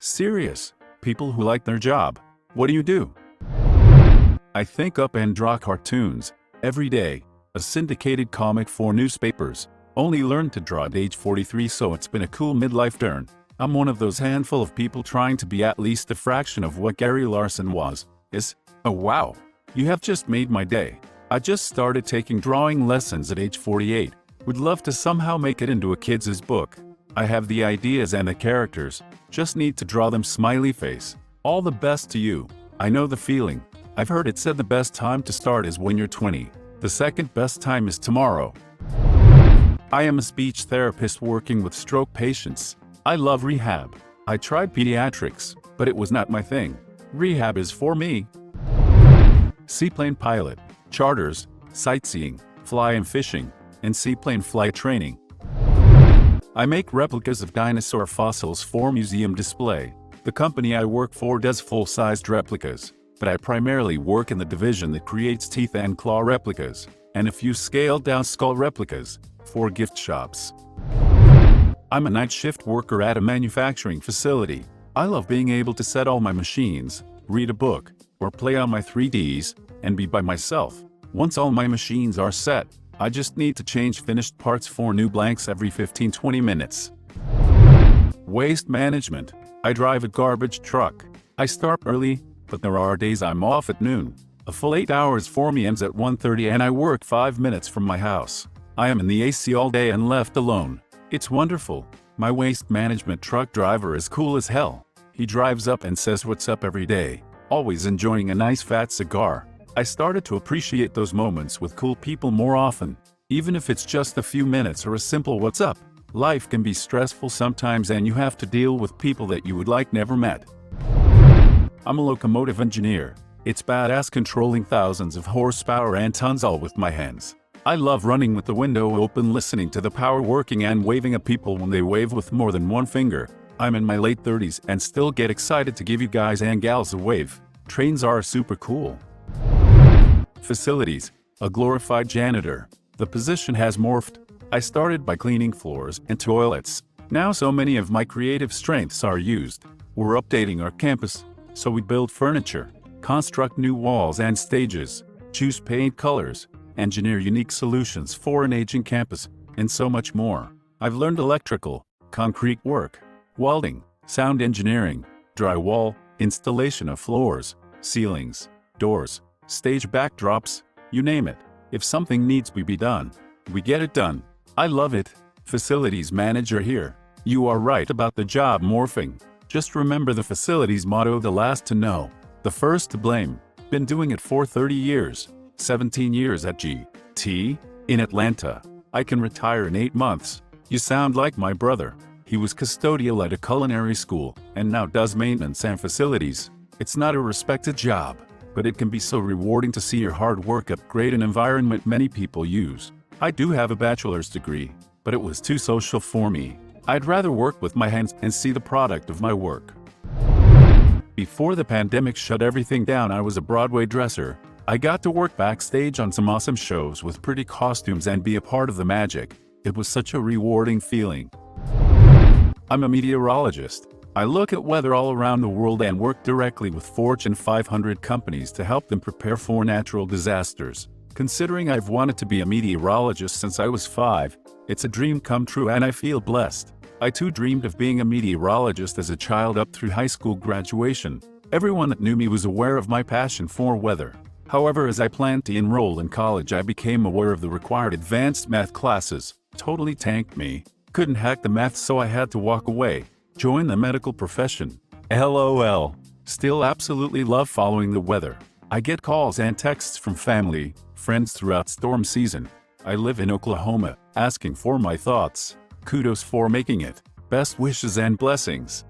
Serious. People who like their job. What do you do? I think up and draw cartoons. Every day. A syndicated comic for newspapers. Only learned to draw at age 43, so it's been a cool midlife turn. I'm one of those handful of people trying to be at least a fraction of what Gary Larson is. Oh wow. You have just made my day. I just started taking drawing lessons at age 48. Would love to somehow make it into a kid's book. I have the ideas and the characters. Just need to draw them smiley face. All the best to you. I know the feeling. I've heard it said the best time to start is when you're 20. The second best time is tomorrow. I am a speech therapist working with stroke patients. I love rehab. I tried pediatrics, but it was not my thing. Rehab is for me. Seaplane pilot, charters, sightseeing, fly and fishing, and seaplane flight training. I make replicas of dinosaur fossils for museum display. The company I work for does full-sized replicas, but I primarily work in the division that creates teeth and claw replicas, and a few scaled-down skull replicas, for gift shops. I'm a night shift worker at a manufacturing facility. I love being able to set all my machines, read a book, or play on my 3Ds, and be by myself. Once all my machines are set, I just need to change finished parts for new blanks every 15-20 minutes. Waste management. I drive a garbage truck. I start early, but there are days I'm off at noon. A full 8 hours for me ends at 1:30 and I work 5 minutes from my house. I am in the AC all day and left alone. It's wonderful. My waste management truck driver is cool as hell. He drives up and says what's up every day, always enjoying a nice fat cigar. I started to appreciate those moments with cool people more often. Even if it's just a few minutes or a simple what's up. Life can be stressful sometimes and you have to deal with people that you would like never met. I'm a locomotive engineer. It's badass controlling thousands of horsepower and tons all with my hands. I love running with the window open, listening to the power working and waving at people when they wave with more than one finger. I'm in my late 30s and still get excited to give you guys and gals a wave. Trains are super cool. Facilities. A glorified janitor. The position has morphed. I started by cleaning floors and toilets. Now so many of my creative strengths are used. We're updating our campus, so we build furniture, construct new walls and stages, choose paint colors, engineer unique solutions for an aging campus, and so much more. I've learned electrical, concrete work, welding, sound engineering, drywall, installation of floors, ceilings, doors, stage backdrops, you name it. If something needs to be done, we get it done. I love it. Facilities manager here. You are right about the job morphing. Just remember the facilities motto: the last to know, the first to blame. Been doing it for 30 years. 17 years at GT in Atlanta. I can retire in 8 months. You sound like my brother. He was custodial at a culinary school and now does maintenance and facilities. It's not a respected job, but it can be so rewarding to see your hard work upgrade an environment many people use. I do have a bachelor's degree, but it was too social for me. I'd rather work with my hands and see the product of my work. Before the pandemic shut everything down, I was a Broadway dresser. I got to work backstage on some awesome shows with pretty costumes and be a part of the magic. It was such a rewarding feeling. I'm a meteorologist. I look at weather all around the world and work directly with Fortune 500 companies to help them prepare for natural disasters. Considering I've wanted to be a meteorologist since I was 5, it's a dream come true and I feel blessed. I too dreamed of being a meteorologist as a child up through high school graduation. Everyone that knew me was aware of my passion for weather. However, as I planned to enroll in college, I became aware of the required advanced math classes. Totally tanked me. Couldn't hack the math, so I had to walk away. Join the medical profession. LOL. Still absolutely love following the weather. I get calls and texts from family, friends throughout storm season. I live in Oklahoma, asking for my thoughts. Kudos for making it. Best wishes and blessings.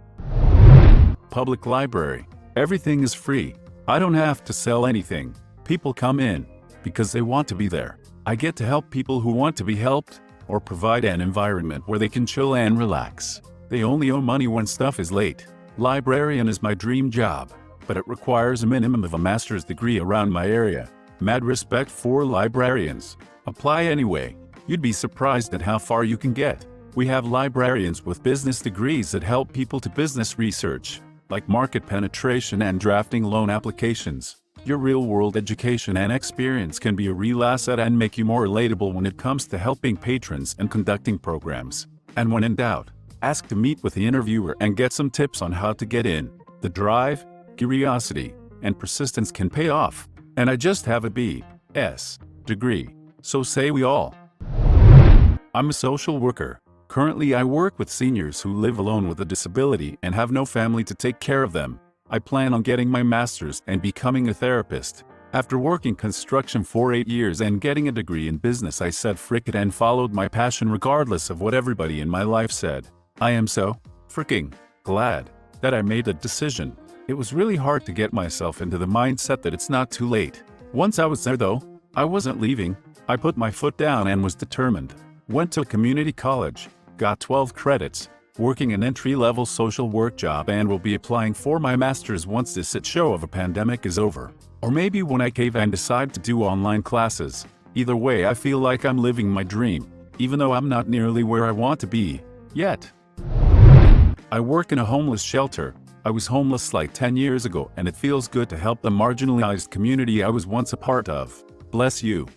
Public library. Everything is free. I don't have to sell anything. People come in because they want to be there. I get to help people who want to be helped, or provide an environment where they can chill and relax. They only owe money when stuff is late. Librarian is my dream job, but it requires a minimum of a master's degree around my area. Mad respect for librarians. Apply anyway. You'd be surprised at how far you can get. We have librarians with business degrees that help people to business research. like market penetration and drafting loan applications. Your real-world education and experience can be a real asset and make you more relatable when it comes to helping patrons and conducting programs. And when in doubt, ask to meet with the interviewer and get some tips on how to get in. The drive, curiosity, and persistence can pay off. And I just have a B.S. degree, so say we all. I'm a social worker. Currently I work with seniors who live alone with a disability and have no family to take care of them. I plan on getting my master's and becoming a therapist. After working construction for 8 years and getting a degree in business, I said frick it and followed my passion regardless of what everybody in my life said. I am so freaking glad that I made that decision. It was really hard to get myself into the mindset that it's not too late. Once I was there though, I wasn't leaving. I put my foot down and was determined. Went to community college, got 12 credits, working an entry-level social work job, and will be applying for my master's once this shit show of a pandemic is over. Or maybe when I cave and decide to do online classes. Either way, I feel like I'm living my dream, even though I'm not nearly where I want to be yet. I work in a homeless shelter. I was homeless like 10 years ago, and it feels good to help the marginalized community I was once a part of. Bless you.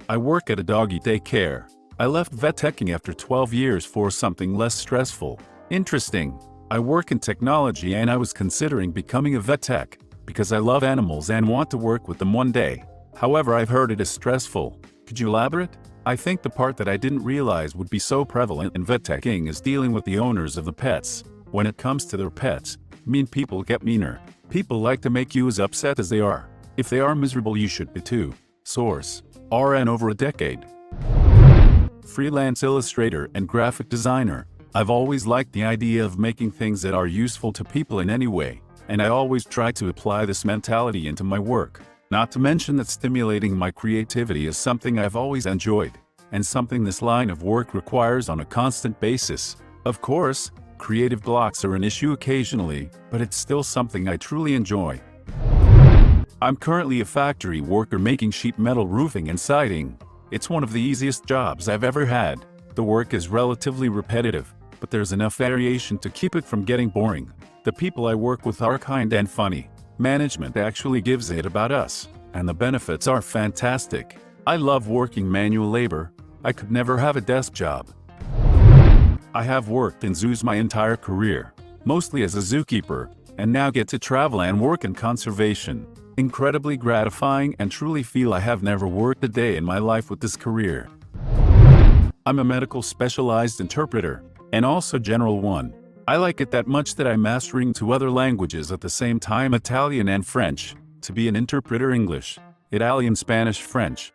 I work at a doggy daycare. I left vet teching after 12 years for something less stressful. Interesting. I work in technology and I was considering becoming a vet tech because I love animals and want to work with them one day. However, I've heard it is stressful. Could you elaborate? I think the part that I didn't realize would be so prevalent in vet teching is dealing with the owners of the pets. When it comes to their pets, mean people get meaner. People like to make you as upset as they are. If they are miserable, you should be too. Source: RN over a decade. Freelance illustrator and graphic designer. I've always liked the idea of making things that are useful to people in any way, and I always try to apply this mentality into my work. Not to mention that stimulating my creativity is something I've always enjoyed, and something this line of work requires on a constant basis. Of course, creative blocks are an issue occasionally, but it's still something I truly enjoy. I'm currently a factory worker making sheet metal roofing and siding. It's one of the easiest jobs I've ever had. The work is relatively repetitive, but there's enough variation to keep it from getting boring. The people I work with are kind and funny. Management actually gives it about us, and the benefits are fantastic. I love working manual labor. I could never have a desk job. I have worked in zoos my entire career, mostly as a zookeeper, and now get to travel and work in conservation. Incredibly gratifying, and truly feel I have never worked a day in my life with this career. I'm a medical specialized interpreter, and also general one. I like it that much that I'm mastering 2 other languages at the same time, Italian and French, to be an interpreter: English, Italian, Spanish, French.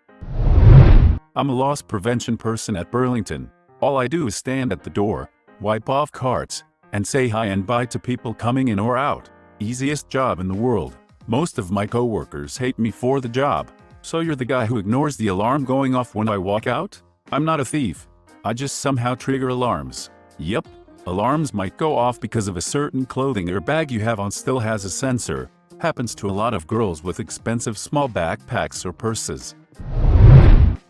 I'm a loss prevention person at Burlington. All I do is stand at the door, wipe off carts, and say hi and bye to people coming in or out. Easiest job in the world. Most of my coworkers hate me for the job. So you're the guy who ignores the alarm going off when I walk out? I'm not a thief. I just somehow trigger alarms. Yep, alarms might go off because of a certain clothing or bag you have on still has a sensor. Happens to a lot of girls with expensive small backpacks or purses.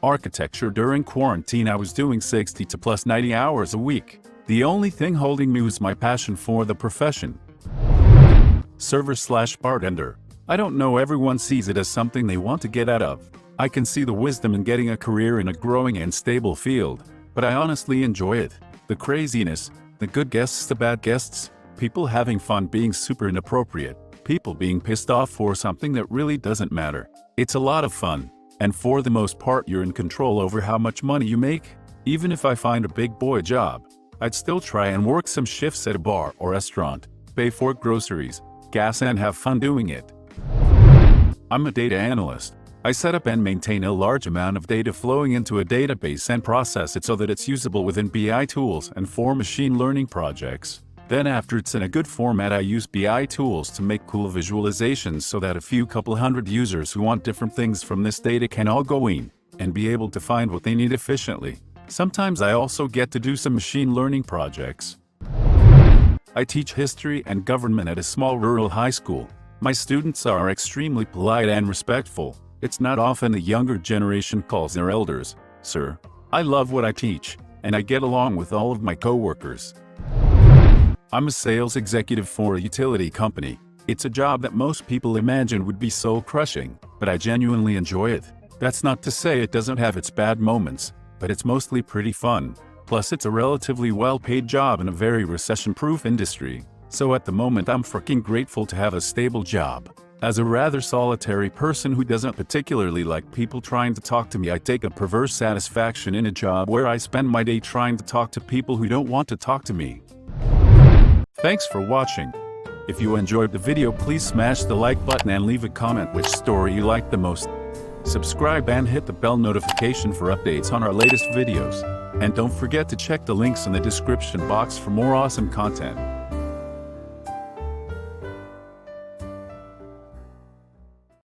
Architecture. During quarantine I was doing 60 to plus 90 hours a week. The only thing holding me was my passion for the profession. Server/bartender. I don't know, everyone sees it as something they want to get out of. I can see the wisdom in getting a career in a growing and stable field, but I honestly enjoy it. The craziness, the good guests, the bad guests, people having fun, being super inappropriate, people being pissed off for something that really doesn't matter. It's a lot of fun, and for the most part you're in control over how much money you make. Even if I find a big boy job, I'd still try and work some shifts at a bar or restaurant, pay for groceries, gas, and have fun doing it. I'm a data analyst. I set up and maintain a large amount of data flowing into a database and process it so that it's usable within BI tools and for machine learning projects. Then after it's in a good format, I use BI tools to make cool visualizations so that a couple hundred users who want different things from this data can all go in and be able to find what they need efficiently. Sometimes I also get to do some machine learning projects. I teach history and government at a small rural high school. My students are extremely polite and respectful. It's not often the younger generation calls their elders sir. I love what I teach, and I get along with all of my coworkers. I'm a sales executive for a utility company. It's a job that most people imagine would be soul-crushing, but I genuinely enjoy it. That's not to say it doesn't have its bad moments, but it's mostly pretty fun. Plus it's a relatively well-paid job in a very recession-proof industry. So at the moment I'm freaking grateful to have a stable job. As a rather solitary person who doesn't particularly like people trying to talk to me, I take a perverse satisfaction in a job where I spend my day trying to talk to people who don't want to talk to me. Thanks for watching. If you enjoyed the video, please smash the like button and leave a comment which story you liked the most. Subscribe and hit the bell notification for updates on our latest videos. And don't forget to check the links in the description box for more awesome content.